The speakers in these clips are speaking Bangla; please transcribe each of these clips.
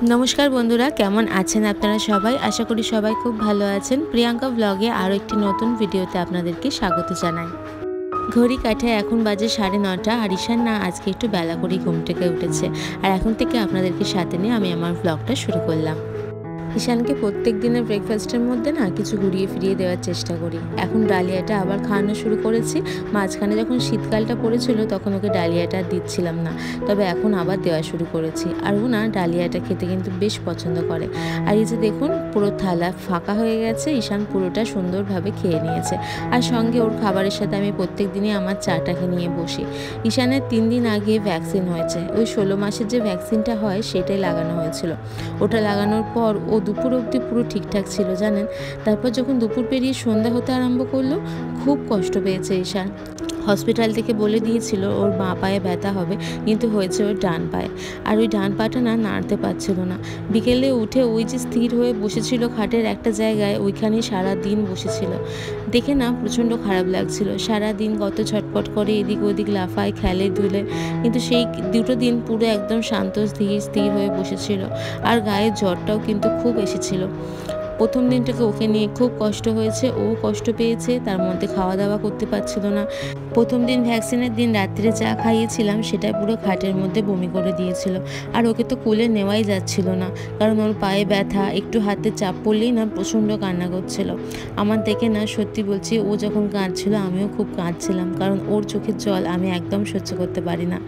नमस्कार बंधुरा केमन आছেন আপনারা সবাই आशा करी सबाई खूब भालो आছেন। प्रियंका ब्लगे आरो एकटी नतून भिडियोते आपनादेरके स्वागत जानाई। घड़ी काटे एखन बाजे 9:30 और ईशान ना आज के एकटू बेला करे घुम थेके उठेছে और एखन थेके आपनादेरके साथे निये आमी आमार ब्लगटा शुरू करलाम। ईशानके प्रत्येक दिनेर ब्रेकफास्टेर मध्य ना किछु घुरिए फिरिए देওয়ার চেষ্টা করি। এখন ডালিয়াটা আবার খাওয়ানো শুরু করেছি। মাঝখানে যখন শীতকালটা পড়েছিল তখন ওকে ডালিয়াটা দিচ্ছিলাম না, তবে এখন আবার দেওয়া শুরু করেছি। আর ও না ডালিয়াটা খেতে কিন্তু বেশ পছন্দ করে। আর এই যে দেখুন পুরো থালা ফাঁকা হয়ে গেছে, ঈশান পুরোটা সুন্দরভাবে খেয়ে নিয়েছে। আর সঙ্গে ওর খাবারের সাথে আমি প্রত্যেক দিনই আমার চাটাকে নিয়ে বসি। ঈশানের 3 দিন আগে ভ্যাকসিন হয়েছে, ওই 16 মাসের যে ভ্যাকসিনটা হয় সেটাই লাগানো হয়েছিল। ওটা লাগানোর পর ও দুপুর অবধি পুরো ঠিকঠাক ছিল জানেন। তারপর যখন দুপুর পেরিয়ে সন্ধ্যা হতে আরম্ভ করলো খুব কষ্ট পেয়েছে ঈশান। হসপিটাল থেকে বলে দিয়েছিল ওর বাঁ পায়ে ব্যথা হবে, কিন্তু হয়েছে ওর ডান পায়ে। আর ওই ডান পাটা না নাড়তে পারছিল না। বিকেলে উঠে ওই যে স্থির হয়ে বসেছিল খাটের একটা জায়গায়, ওইখানেই সারা দিন বসেছিল। দেখে না প্রচণ্ড খারাপ লাগছিল। সারা দিন কত ছটপট করে এদিক ওদিক লাফায় খেলে ধুলে, কিন্তু সেই দুটো দিন পুরো একদম শান্ত স্থির হয়ে বসেছিল। আর গায়ে জ্বরটাও কিন্তু খুব এসেছিল। প্রথম দিনটাকে ওকে নিয়ে খুব কষ্ট হয়েছে, ও কষ্ট পেয়েছে, তার মধ্যে খাওয়া দাওয়া করতে পারছিল না। প্রথম দিন ভ্যাকসিনের দিন রাত্রে যা খাইয়েছিলাম সেটা পুরো খাটের মধ্যে বমি করে দিয়েছিল। আর ওকে তো কোলে নেওয়াই যাচ্ছিল না, কারণ ওর পায়ে ব্যথা, একটু হাতে চাপ পড়লেই না প্রচণ্ড কান্না করছিল। আমার দেখে না সত্যি বলছি, ও যখন কাঁদছিল আমিও খুব কাঁদছিলাম, কারণ ওর চোখের জল আমি একদম সহ্য করতে পারি না।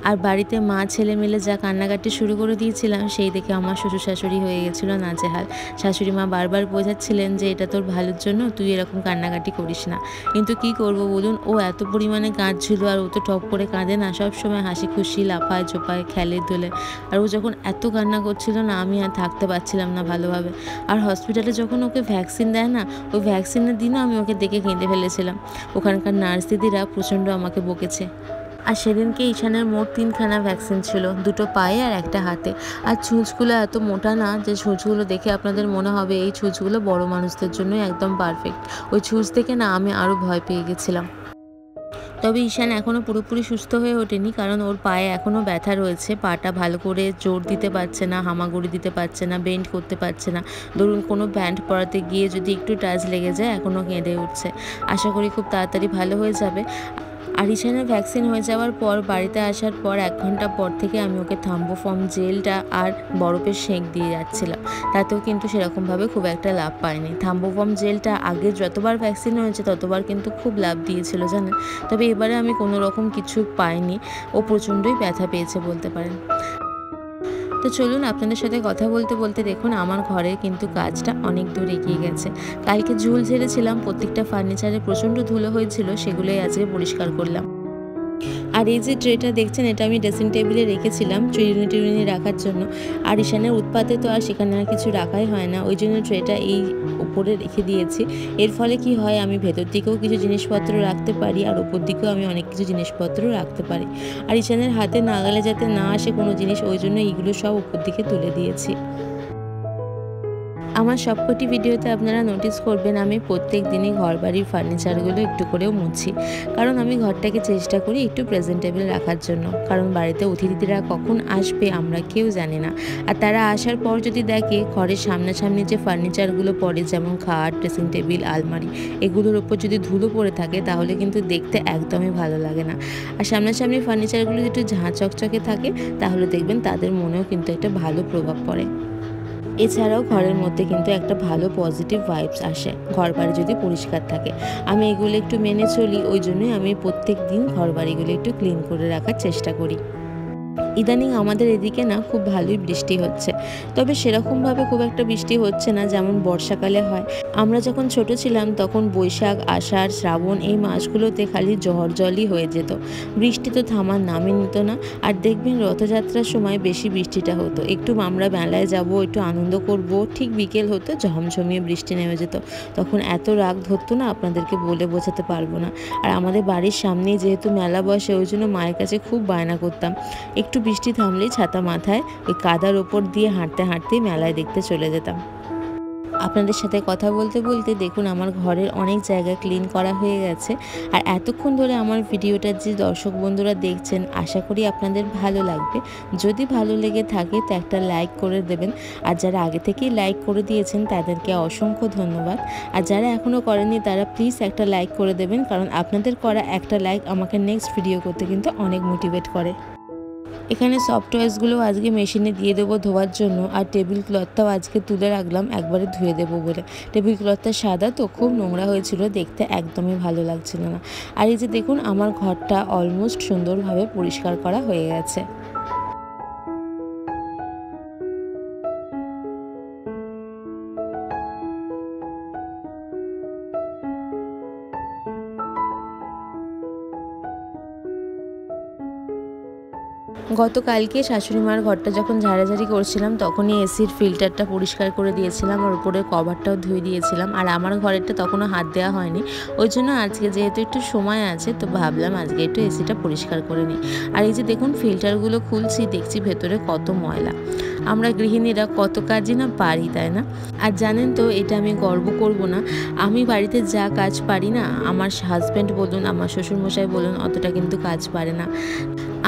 আর বাড়িতে মা ছেলে মিলে যা কান্নাকাটি শুরু করে দিয়েছিলাম সেই দেখে আমার শ্বশুর শাশুড়ি হয়ে গেছিলো নাজেহাল। শাশুড়ি মা বারবার বোঝাচ্ছিলেন যে এটা তোর ভালোর জন্য, তুই এরকম কান্নাকাটি করিস না। কিন্তু কি করব বলুন, ও এত পরিমাণে কাঁদছিল। আর ও তো টপ করে কাঁদে না, সব সময় হাসি খুশি লাফায় চোপায় খেলে ধুলে। আর ও যখন এত কান্না করছিল না, আমি আর থাকতে পারছিলাম না ভালোভাবে। আর হসপিটালে যখন ওকে ভ্যাকসিন দেয় না, ওই ভ্যাকসিনের দিনও আমি ওকে দেখে কেঁদে ফেলেছিলাম। ওখানকার নার্স দিদিরা প্রচণ্ড আমাকে বকেছে। আর সেদিনকে ঈশানের মোট 3খানা ভ্যাকসিন ছিল, 2টো পায়ে আর একটা হাতে। আর ছুঁচগুলো এত মোটা না যে ছুঁচগুলো দেখে আপনাদের মনে হবে এই ছুঁচগুলো বড় মানুষদের জন্য একদম পারফেক্ট। ওই ছুঁচ থেকে না আমি আরও ভয় পেয়ে গেছিলাম। তবে ঈশান এখনও পুরোপুরি সুস্থ হয়ে ওঠেনি, কারণ ওর পায়ে এখনও ব্যথা রয়েছে। পাটা ভালো করে জোর দিতে পারছে না, হামাগুড়ি দিতে পারছে না, বেন্ড করতে পারছে না। ধরুন কোনো ব্যান্ড পরাতে গিয়ে যদি একটু টাচ লেগে যায় এখনও কেঁদে উঠছে। আশা করি খুব তাড়াতাড়ি ভালো হয়ে যাবে। আর ঈশানের ভ্যাকসিন হয়ে যাওয়ার পর বাড়িতে আসার পর 1 ঘন্টা পর থেকে আমি ওকে থাম্বোফর্ম জেলটা আর বরফের সেঁক দিয়ে যাচ্ছিলাম। তাতেও কিন্তু সেরকমভাবে খুব একটা লাভ পায়নি। থাম্বোফর্ম জেলটা আগে যতবার ভ্যাকসিন হয়েছে ততবার কিন্তু খুব লাভ দিয়েছিল জানেন। তবে এবারে আমি কোনো রকম কিছু পাইনি। ও প্রচণ্ডই ব্যথা পেয়েছে বলতে পারেন। তো চলুন আপনাদের সাথে কথা বলতে বলতে দেখুন আমার ঘরে কিন্তু কাজটা অনেক দূর এগিয়ে গেছে। কালকে ঝুল ঝেড়েছিলাম, প্রত্যেকটা ফার্নিচারে প্রচণ্ড ধুলো হয়েছিল, সেগুলোই আজকে পরিষ্কার করলাম। আর এই যে ট্রেটা দেখছেন, এটা আমি ড্রেসিং টেবিলে রেখেছিলাম চিরুনি টিরুনি রাখার জন্য। আর ঈশানের উৎপাতে তো আর সেখানে আর কিছু রাখাই হয় না, ওই জন্য ট্রেটা এই উপরে রেখে দিয়েছি। এর ফলে কি হয়, আমি ভেতর দিকেও কিছু জিনিসপত্র রাখতে পারি আর উপর দিকেও আমি অনেক কিছু জিনিসপত্র রাখতে পারি। আর ঈশানের হাতে নাগালে যাতে না আসে কোনো জিনিস, ওই জন্য এইগুলো সব উপর দিকে তুলে দিয়েছি। আমার সবকটি ভিডিওতে আপনারা নোটিস করবেন আমি প্রত্যেক দিনই ঘর বাড়ির ফার্নিচারগুলো একটু করেও মুছি, কারণ আমি ঘরটাকে চেষ্টা করি একটু প্রেজেন্টেবল রাখার জন্য। কারণ বাড়িতে অতিথিরা কখন আসবে আমরা কেউ জানি না। আর তারা আসার পর যদি দেখে ঘরের সামনাসামনি যে ফার্নিচারগুলো পড়ে, যেমন খাট, ড্রেসিং টেবিল, আলমারি, এগুলোর ওপর যদি ধুলো পড়ে থাকে তাহলে কিন্তু দেখতে একদমই ভালো লাগে না। আর সামনাসামনি ফার্নিচারগুলো যদি একটু ঝাঁ চকচকে থাকে তাহলে দেখবেন তাদের মনেও কিন্তু একটা ভালো প্রভাব পড়ে। এছাড়াও ঘরের মধ্যে কিন্তু একটা ভালো পজিটিভ ভাইবস আসে ঘর বাড়ি যদি পরিষ্কার থাকে। আমি এগুলো একটু মেনে চলি, ওই জন্যই আমি প্রত্যেক দিন ঘর বাড়িগুলো একটু ক্লিন করে রাখার চেষ্টা করি। ইদানিং আমাদের এদিকে না খুব ভালোই বৃষ্টি হচ্ছে, তবে সেরকমভাবে খুব একটা বৃষ্টি হচ্ছে না যেমন বর্ষাকালে হয়। আমরা যখন ছোট ছিলাম তখন বৈশাখ, আষাঢ়, শ্রাবণ এই মাসগুলোতে খালি ঝড় জলই হয়ে যেত, বৃষ্টি তো থামার নামই নিত না। আর দেখবেন রথযাত্রার সময় বেশি বৃষ্টিটা হতো, একটু আমরা মেলায় যাব, একটু আনন্দ করব, ঠিক বিকেল হতো ঝমঝমিয়ে বৃষ্টি নেমে যেত। তখন এত রাগ ধরতো না আপনাদেরকে বলে বোঝাতে পারবো না। আর আমাদের বাড়ির সামনেই যেহেতু মেলা বসে, ওই জন্য মায়ের কাছে খুব বায়না করতাম একটু বৃষ্টি থামলেই ছাতা মাথায় ওই কাদার ওপর দিয়ে হাঁটতে হাঁটতেই মেলায় দেখতে চলে যেতাম। আপনাদের সাথে কথা বলতে বলতে দেখুন আমার ঘরের অনেক জায়গা ক্লিন করা হয়ে গেছে। আর এতক্ষণ ধরে আমার ভিডিওটা যে দর্শক বন্ধুরা দেখছেন, আশা করি আপনাদের ভালো লাগবে। যদি ভালো লেগে থাকে তো একটা লাইক করে দেবেন। আর যারা আগে থেকেই লাইক করে দিয়েছেন তাদেরকে অসংখ্য ধন্যবাদ। আর যারা এখনও করেনি তারা প্লিজ একটা লাইক করে দেবেন, কারণ আপনাদের করা একটা লাইক আমাকে নেক্সট ভিডিও করতে কিন্তু অনেক মোটিভেট করে। এখানে সফট টয়েসগুলো আজকে মেশিনে দিয়ে দেবো ধোয়ার জন্য। আর টেবিল ক্লথটাও আজকে তুলে রাখলাম একবারে ধুয়ে দেবো বলে। টেবিল ক্লথটা সাদা তো খুব নোংরা হয়েছিল, দেখতে একদমই ভালো লাগছিল না। আর এই যে দেখুন আমার ঘরটা অলমোস্ট সুন্দরভাবে পরিষ্কার করা হয়ে গেছে। গতকালকে শাশুড়ি মার ঘরটা যখন ঝাড়াঝাড়ি করছিলাম তখনই এসির ফিল্টারটা পরিষ্কার করে দিয়েছিলাম, আর উপরে কভারটাও ধুয়ে দিয়েছিলাম। আর আমার ঘরেরটা তখনও হাত দেওয়া হয়নি, ওই জন্য আজকে যেহেতু একটু সময় আছে তো ভাবলাম আজকে একটু এসিটা পরিষ্কার করে নিই। আর এই যে দেখুন ফিল্টারগুলো খুলছি, দেখছি ভেতরে কত ময়লা। আমরা গৃহিণীরা কত কাজই না পারি, তাই না? আর জানেন তো, এটা আমি গর্ব করব না, আমি বাড়িতে যা কাজ পারি না, আমার হাজব্যান্ড বলুন, আমার শ্বশুরমশাই বলুন, অতটা কিন্তু কাজ পারে না।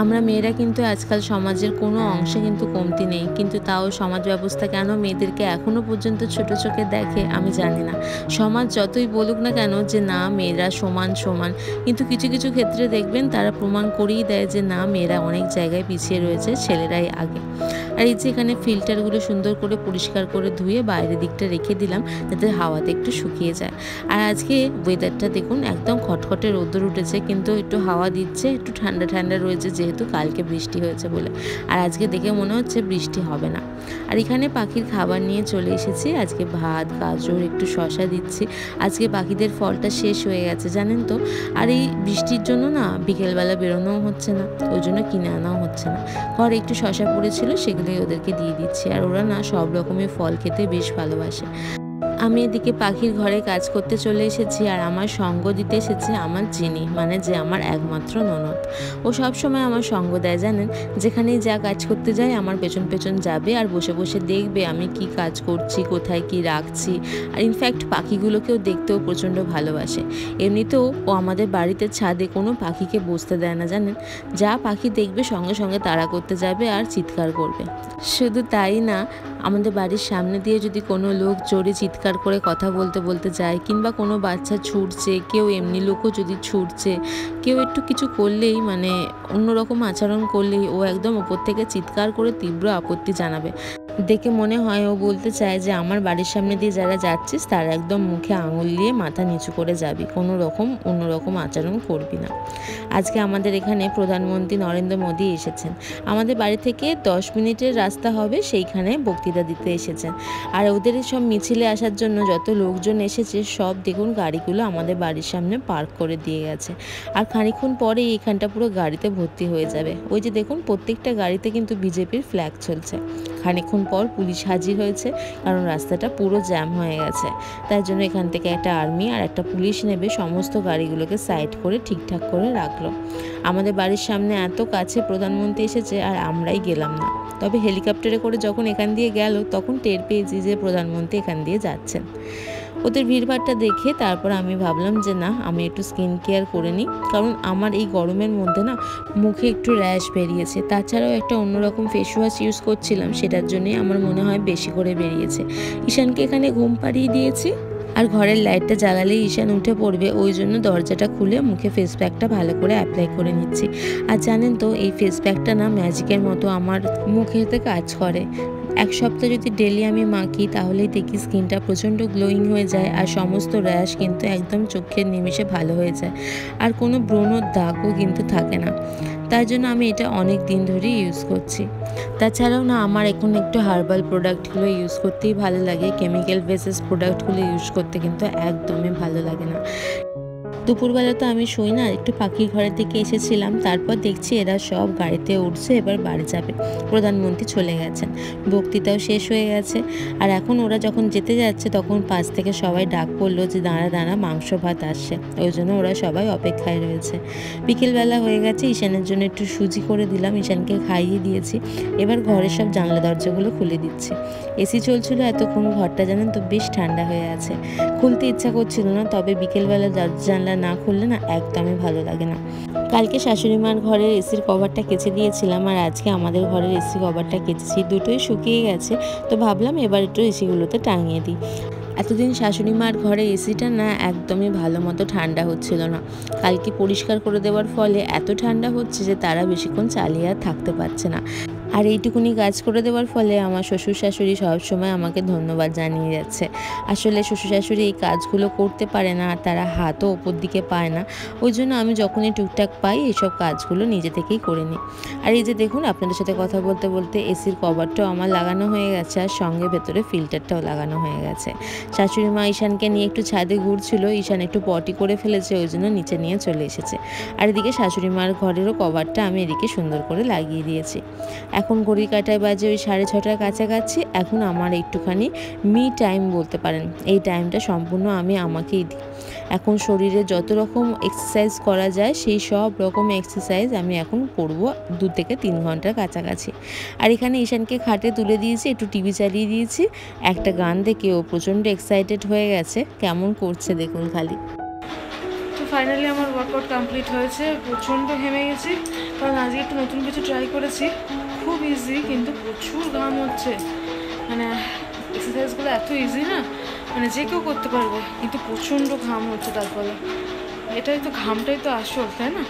আমরা মেয়েরা কিন্তু আজকাল সমাজের কোনো অংশে কিন্তু কমতি নেই, কিন্তু তাও সমাজ ব্যবস্থা কেন মেয়েদেরকে এখনও পর্যন্ত ছোট চোখে দেখে আমি জানি না। সমাজ যতই বলুক না কেন যে না মেয়েরা সমান সমান, কিন্তু কিছু কিছু ক্ষেত্রে দেখবেন তারা প্রমাণ করেই দেয় যে না, মেয়েরা অনেক জায়গায় পিছিয়ে রয়েছে, ছেলেরাই আগে। আর এই যে এখানে ফিল্টারগুলো সুন্দর করে পরিষ্কার করে ধুয়ে বাইরের দিকটা রেখে দিলাম যাতে হাওয়াতে একটু শুকিয়ে যায়। আর আজকে ওয়েদারটা দেখুন একদম খটখটে রোদ্দুর উঠেছে, কিন্তু একটু হাওয়া দিচ্ছে, একটু ঠান্ডা ঠান্ডা রয়েছে যেহেতু কালকে বৃষ্টি হয়েছে বলে। আর আজকে দেখে মনে হচ্ছে বৃষ্টি হবে না। আর এখানে পাখির খাবার নিয়ে চলে এসেছি। আজকে ভাত, গাজর, একটু শশা দিচ্ছি। আজকে পাখিদের ফলটা শেষ হয়ে গেছে জানেন তো। আর এই বৃষ্টির জন্য না বিকেলবেলা বেরোনোও হচ্ছে না, ওই জন্য কিনে আনাও হচ্ছে না। ঘরে একটু শশা পড়েছিল, সেগুলোই ওদেরকে দিয়ে দিচ্ছি। আর ওরা না সব রকমের ফল খেতে বেশ ভালোবাসে। আমি এদিকে পাখির ঘরে কাজ করতে চলে এসেছি। আর আমার সঙ্গ দিতে এসেছে আমার চিনি, মানে যে আমার একমাত্র ননদ। ও সব সময় আমার সঙ্গ দেয় জানেন, যেখানেই যা কাজ করতে যাই আমার পেছন পেছন যাবে আর বসে বসে দেখবে আমি কি কাজ করছি, কোথায় কি রাখছি। আর ইনফ্যাক্ট পাখিগুলোকেও দেখতেও প্রচণ্ড ভালোবাসে। এমনিতেও ও আমাদের বাড়িতে ছাদে কোনো পাখিকে বসতে দেয় না জানেন, যা পাখি দেখবে সঙ্গে সঙ্গে তাড়া করতে যাবে আর চিৎকার করবে। শুধু তাই না, আমাদের বাড়ির সামনে দিয়ে যদি কোনো লোক জোরে চিৎকার করে কথা বলতে বলতে যায়, কিংবা কোনো বাচ্চা ছুটছে, কেউ এমনি লোকও যদি ছুটছে, কেউ একটু কিছু করলেই মানে অন্যরকম আচরণ করলেই ও একদম ওপর থেকে চিৎকার করে তীব্র আপত্তি জানাবে। দেখে মনে হয় ও বলতে চায় যে আমার বাড়ির সামনে দিয়ে যারা যাচ্ছিস তারা একদম মুখে আঙুল দিয়ে মাথা নিচু করে যাবি, কোনো রকম অন্যরকম আচরণ করবি না। আজকে আমাদের এখানে প্রধানমন্ত্রী নরেন্দ্র মোদী এসেছেন। আমাদের বাড়ি থেকে 10 মিনিটের রাস্তা হবে, সেইখানে বক্তৃতা দিতে এসেছেন। আর ওদের সব মিছিলে আসার জন্য যত লোকজন এসেছে সব দেখুন গাড়িগুলো আমাদের বাড়ির সামনে পার্ক করে দিয়ে গেছে। আর খানিকক্ষণ পরেই এখানটা পুরো গাড়িতে ভর্তি হয়ে যাবে। ওই যে দেখুন প্রত্যেকটা গাড়িতে কিন্তু বিজেপির ফ্ল্যাগ চলছে। খানিকক্ষণ পর পুলিশ হাজির হয়েছে, কারণ রাস্তাটা পুরো জ্যাম হয়ে গেছে। তাই জন্য এখান থেকে একটা আর্মি আর একটা পুলিশ নেবে সমস্ত গাড়িগুলোকে সাইড করে ঠিকঠাক করে রাখলো। আমাদের বাড়ির সামনে এত কাছে প্রধানমন্ত্রী এসেছে আর আমরাই গেলাম না। তবে হেলিকপ্টারে করে যখন এখান দিয়ে গেল তখন টের পেয়েছি যে প্রধানমন্ত্রী এখান দিয়ে যাচ্ছেন। ওদের ভিড়ভাড়টা দেখে তারপর আমি ভাবলাম যে না, আমি একটু স্কিন কেয়ার করে নিই, কারণ আমার এই গরমের মধ্যে না মুখে একটু র্যাশ বেরিয়েছে। তাছাড়াও একটা অন্যরকম ফেস ওয়াশ ইউজ করছিলাম, সেটার জন্যই আমার মনে হয় বেশি করে বেরিয়েছে। ঈশানকে এখানে ঘুম পাড়িয়ে দিয়েছি, আর ঘরের লাইটটা জ্বালালেই ঈশান উঠে পড়বে, ওই জন্য দরজাটা খুলে মুখে ফেস প্যাকটা ভালো করে অ্যাপ্লাই করে নিচ্ছি। আর জানেন তো এই ফেস প্যাকটা না ম্যাজিকের মতো আমার মুখেতে কাজ করে। এক সপ্তাহ যদি ডেলি আমি মাখি তাহলেই দেখি স্কিনটা প্রচণ্ড গ্লোয়িং হয়ে যায়, আর সমস্ত র্যাশ কিন্তু একদম চোখের নিমেষে ভালো হয়ে যায়, আর কোনো ব্রণর দাগও কিন্তু থাকে না। তাই জন্য আমি এটা অনেক দিন ধরেই ইউজ করছি। তাছাড়াও না আমার এখন একটু হার্বাল প্রোডাক্টগুলো ইউজ করতেই ভালো লাগে, কেমিক্যাল বেসিস প্রোডাক্টগুলো ইউজ করতে কিন্তু একদমই ভালো লাগে না। দুপুরবেলা তো আমি শুই না, একটু পাখির ঘরের দিকে এসেছিলাম, তারপর দেখছি এরা সব গাড়িতে উঠছে, এবার বাড়ি যাবে। প্রধানমন্ত্রী চলে গেছেন, বক্তৃতাও শেষ হয়ে গেছে। আর এখন ওরা যখন যেতে যাচ্ছে তখন পাশ থেকে সবাই ডাক পড়লো যে দাঁড়া দাঁড়া, মাংস ভাত আসছে। ওই জন্য ওরা সবাই অপেক্ষায় রয়েছে। বিকেলবেলা হয়ে গেছে, ঈশানের জন্য একটু সুজি করে দিলাম, ঈশানকে খাইয়ে দিয়েছি। এবার ঘরের সব জানলা দরজাগুলো খুলে দিচ্ছি। এসি চলছিল এতক্ষণ, ঘরটা জানেন তো বেশ ঠান্ডা হয়ে আছে। খুলতে ইচ্ছা করছিল না, তবে বিকেলবেলা দরজা জানলা না খুললে না একদমই ভালো লাগে না। কালকে শাশুড়ি মার ঘরের এসির কভারটা কেচে দিয়েছিলাম, আর আজকে আমাদের ঘরের এসি কভারটা কেচেছি। দুটোই শুকিয়ে গেছে, তো ভাবলাম এবার একটু এসিগুলোতে টাঙিয়ে দিই। এতদিন শাশুড়ি মার ঘরে এসিটা না একদমই ভালো মতো ঠান্ডা হচ্ছিল না। কালকে পরিষ্কার করে দেওয়ার ফলে এত ঠান্ডা হচ্ছে যে তারা বেশিক্ষণ চালিয়ে আর থাকতে পারছে না। আর এইটুকুনি কাজ করে দেওয়ার ফলে আমার শ্বশুর শাশুড়ি সবসময় আমাকে ধন্যবাদ জানিয়ে যাচ্ছে। আসলে শ্বশুর শাশুড়ি এই কাজগুলো করতে পারে না, আর তারা হাতও ওপর দিকে পায় না। ওই জন্য আমি যখনই টুকটাক পাই এইসব কাজগুলো নিজে থেকেই করে নিই। আর এই যে দেখুন, আপনাদের সাথে কথা বলতে বলতে এসির কভারটাও আমার লাগানো হয়ে গেছে, আর সঙ্গে ভেতরে ফিল্টারটাও লাগানো হয়ে গেছে। শাশুড়ি মা ঈশানকে নিয়ে একটু ছাদে ঘুরছিল, ঈশান একটু পটি করে ফেলেছে, ওই জন্য নিচে নিয়ে চলে এসেছে। আর এদিকে শাশুড়ি মার ঘরেরও কভারটা আমি এদিকে সুন্দর করে লাগিয়ে দিয়েছি। এখন ঘড়ি কাটায় বাজে ওই 6:30টার কাছাকাছি। এখন আমার একটুখানি মি টাইম বলতে পারেন, এই টাইমটা সম্পূর্ণ আমি আমাকেই দিই। এখন শরীরে যত রকম এক্সারসাইজ করা যায় সেই সব রকম এক্সারসাইজ আমি এখন করব 2 থেকে 3 ঘন্টার কাছাকাছি। আর এখানে ঈশানকে খাটে তুলে দিয়েছি, একটু টিভি চালিয়ে দিয়েছি। একটা গান দেখে ও প্রচণ্ড এক্সাইটেড হয়ে গেছে, কেমন করছে দেখুন খালি। তো ফাইনালি আমার ওয়ার্কআউট কমপ্লিট হয়েছে। প্রচণ্ড ঘেমে গেছি, কারণ আজকে একটু নতুন কিছু ট্রাই করেছি। খুব ইজি, কিন্তু প্রচুর ঘাম হচ্ছে। মানে এক্সারসাইজগুলো এত ইজি না, মানে যে কেউ করতে পারবে, কিন্তু প্রচণ্ড ঘাম হচ্ছে। তারপরে এটাই তো, ঘামটাই তো আসল, তাই না?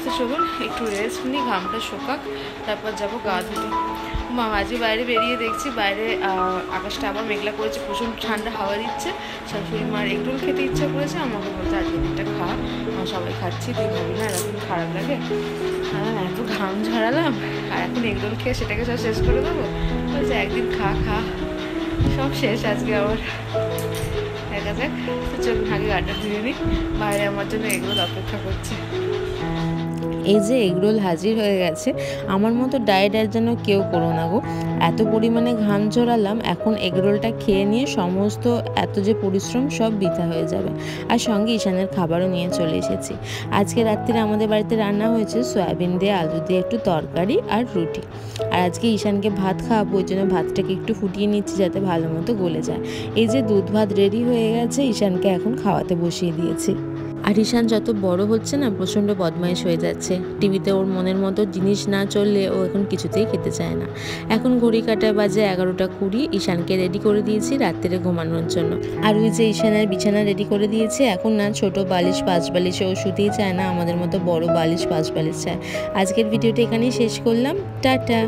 তো চলুন একটু রেস্ট নিই, ঘামটা শোকাক, তারপর যাবো গা ধুতে। আজকে বাইরে বেরিয়ে দেখছি বাইরে আকাশটা আবার মেঘলা করেছে, প্রচণ্ড ঠান্ডা হাওয়া দিচ্ছে। শাশুড়ি মার এগরোল খেতে ইচ্ছা করেছে, আমাকে বলতে আজকে দিনটা খা, সবাই খাচ্ছি, তুই খাবি না, এরকম খারাপ লাগে। এত ঘাম ঝরালাম, আর এখন এগরোল খেয়ে সেটাকে সব শেষ করে দেবো। বলছে একদিন খা খা, সব শেষ আজকে আবার। দেখা যাক, চলুন আগে গাটা ধুয়ে নিই, বাইরে আমার জন্য এগরোল অপেক্ষা করছে। এই যে এগরোল হাজির হয়ে গেছে। আমার মতো ডায়েটের জন্য কেউ করো না গো, এত পরিমাণে ঘাম ঝরালাম, এখন এগরোলটা খেয়ে নিয়ে সমস্ত এত যে পরিশ্রম সব বৃথা হয়ে যাবে। আর সঙ্গে ঈশানের খাবারও নিয়ে চলে এসেছি। আজকে রাত্রিরে আমাদের বাড়িতে রান্না হয়েছে সয়াবিন দিয়ে আলু দিয়ে একটু তরকারি আর রুটি। আর আজকে ঈশানকে ভাত খাওয়াবো, ওই জন্য ভাতটাকে একটু ফুটিয়ে নিচ্ছি যাতে ভালো মতো গলে যায়। এই যে দুধ ভাত রেডি হয়ে গেছে, ঈশানকে এখন খাওয়াতে বসিয়ে দিয়েছি। আর ঈশান যত বড় হচ্ছে না, প্রচণ্ড বদমাইশ হয়ে যাচ্ছে। টিভিতে ওর মনের মতো জিনিস না চললে ও এখন কিছুতেই খেতে চায় না। এখন ঘড়ি কাটায় বাজে 11:20। ঈশানকে রেডি করে দিয়েছি রাত্রে ঘুমানোর জন্য। আর ওই যে ঈশানের বিছানা রেডি করে দিয়েছি। এখন না ছোট বালিশ 5 বালিশে ও শুতেই চায় না, আমাদের মতো বড় বালিশ 5 বালিশ চায়। আজকের ভিডিওটা এখানেই শেষ করলাম, টাটা।